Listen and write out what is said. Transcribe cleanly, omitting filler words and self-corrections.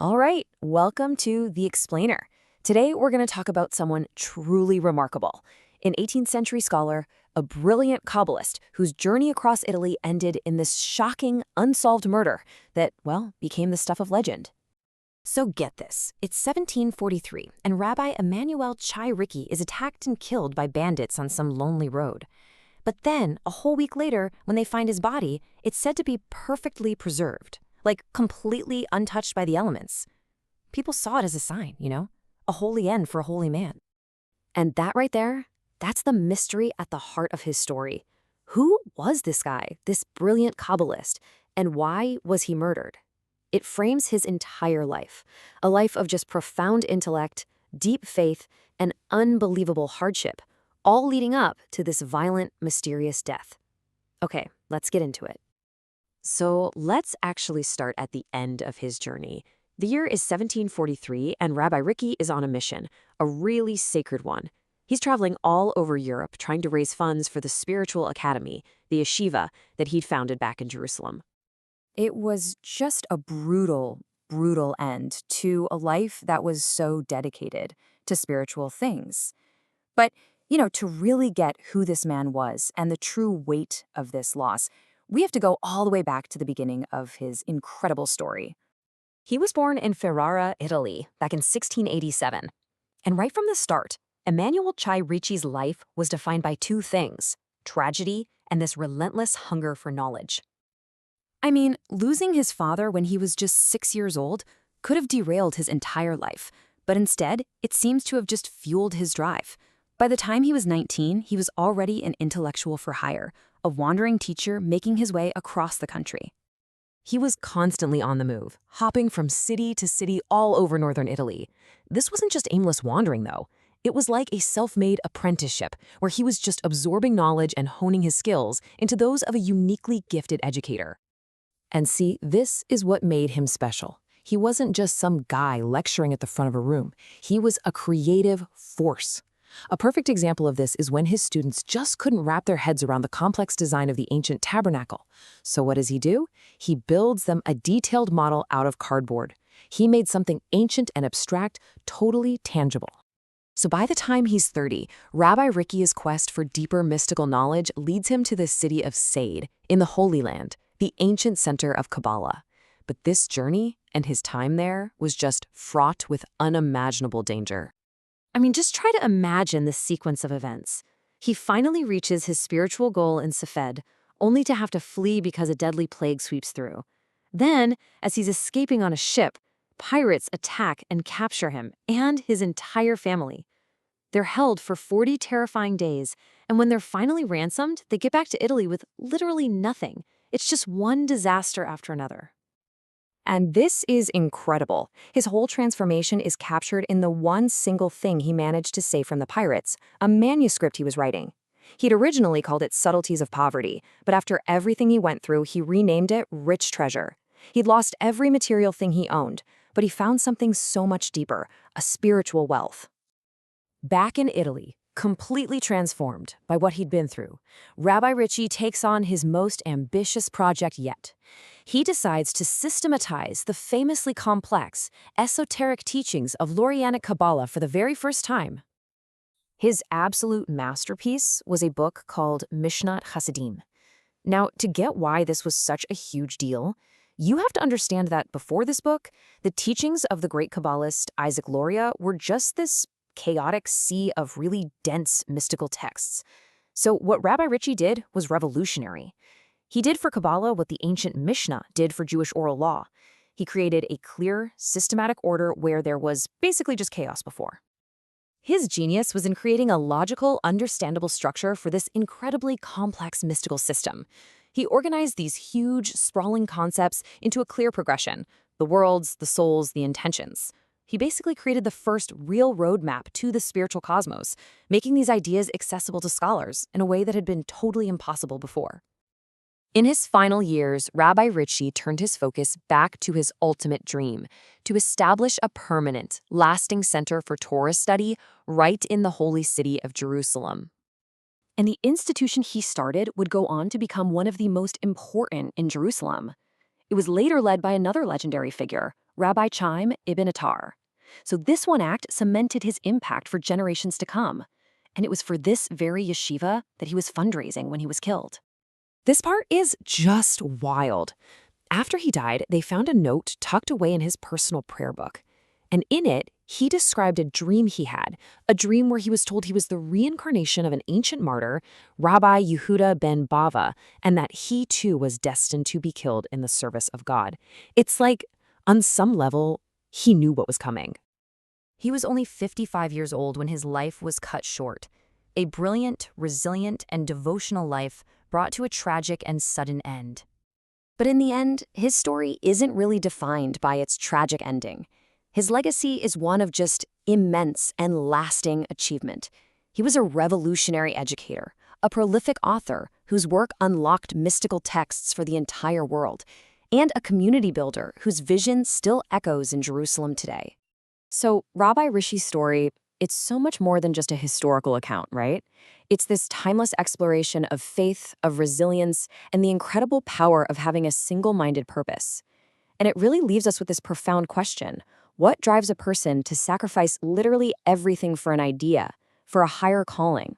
All right, welcome to The Explainer. Today we're going to talk about someone truly remarkable, an 18th century scholar, a brilliant Kabbalist whose journey across Italy ended in this shocking, unsolved murder that, well, became the stuff of legend. So get this, it's 1743, and Rabbi Emanuel Chai Ricchi is attacked and killed by bandits on some lonely road. But then, a whole week later, when they find his body, it's said to be perfectly preserved, like completely untouched by the elements. People saw it as a sign, a holy end for a holy man. And that right there, that's the mystery at the heart of his story. Who was this guy, this brilliant Kabbalist, and why was he murdered? It frames his entire life, a life of just profound intellect, deep faith, and unbelievable hardship, all leading up to this violent, mysterious death. Okay, let's get into it. So let's actually start at the end of his journey. The year is 1743, and Rabbi Ricchi is on a mission, a really sacred one. He's traveling all over Europe trying to raise funds for the spiritual academy, the yeshiva, that he'd founded back in Jerusalem. It was just a brutal, brutal end to a life that was so dedicated to spiritual things. But, to really get who this man was and the true weight of this loss, we have to go all the way back to the beginning of his incredible story. He was born in Ferrara, Italy, back in 1687. And right from the start, Emanuel Chai Ricchi's life was defined by two things: tragedy and this relentless hunger for knowledge. I mean, losing his father when he was just 6 years old could have derailed his entire life, but instead, it seems to have just fueled his drive. By the time he was 19, he was already an intellectual for hire, a wandering teacher making his way across the country. He was constantly on the move, hopping from city to city all over northern Italy. This wasn't just aimless wandering, though. It was like a self-made apprenticeship, where he was just absorbing knowledge and honing his skills into those of a uniquely gifted educator. And see, this is what made him special. He wasn't just some guy lecturing at the front of a room. He was a creative force. A perfect example of this is when his students just couldn't wrap their heads around the complex design of the ancient tabernacle. So what does he do? He builds them a detailed model out of cardboard. He made something ancient and abstract totally tangible. So by the time he's 30, Rabbi Ricchi's quest for deeper mystical knowledge leads him to the city of Sade, in the Holy Land, the ancient center of Kabbalah. But this journey and his time there was just fraught with unimaginable danger. I mean, just try to imagine the sequence of events. He finally reaches his spiritual goal in Safed, only to have to flee because a deadly plague sweeps through. Then, as he's escaping on a ship, pirates attack and capture him and his entire family. They're held for 40 terrifying days, and when they're finally ransomed, they get back to Italy with literally nothing. It's just one disaster after another. And this is incredible. His whole transformation is captured in the one single thing he managed to save from the pirates, a manuscript he was writing. He'd originally called it Subtleties of Poverty, but after everything he went through, he renamed it Rich Treasure. He'd lost every material thing he owned, but he found something so much deeper, a spiritual wealth. Back in Italy, completely transformed by what he'd been through, Rabbi Ricchi takes on his most ambitious project yet. He decides to systematize the famously complex, esoteric teachings of Lurianic Kabbalah for the very first time. His absolute masterpiece was a book called Mishnat Chasidim. Now, to get why this was such a huge deal, you have to understand that before this book, the teachings of the great Kabbalist Isaac Luria were just this chaotic sea of really dense mystical texts. So what Rabbi Ricchi did was revolutionary. He did for Kabbalah what the ancient Mishnah did for Jewish oral law. He created a clear, systematic order where there was basically just chaos before. His genius was in creating a logical, understandable structure for this incredibly complex mystical system. He organized these huge, sprawling concepts into a clear progression: the worlds, the souls, the intentions. He basically created the first real roadmap to the spiritual cosmos, making these ideas accessible to scholars in a way that had been totally impossible before. In his final years, Rabbi Ricchi turned his focus back to his ultimate dream, to establish a permanent, lasting center for Torah study right in the holy city of Jerusalem. And the institution he started would go on to become one of the most important in Jerusalem. It was later led by another legendary figure, Rabbi Chaim ibn Attar. So this one act cemented his impact for generations to come. And it was for this very yeshiva that he was fundraising when he was killed. This part is just wild. After he died, they found a note tucked away in his personal prayer book. And in it, he described a dream he had, a dream where he was told he was the reincarnation of an ancient martyr, Rabbi Yehuda ben Bava, and that he too was destined to be killed in the service of God. It's like, on some level, he knew what was coming. He was only 55 years old when his life was cut short. A brilliant, resilient, and devotional life brought to a tragic and sudden end. But in the end, his story isn't really defined by its tragic ending. His legacy is one of just immense and lasting achievement. He was a revolutionary educator, a prolific author whose work unlocked mystical texts for the entire world, and a community builder whose vision still echoes in Jerusalem today. So, Rabbi Ricchi's story, it's so much more than just a historical account, right? It's this timeless exploration of faith, of resilience, and the incredible power of having a single-minded purpose. And it really leaves us with this profound question. What drives a person to sacrifice literally everything for an idea, for a higher calling?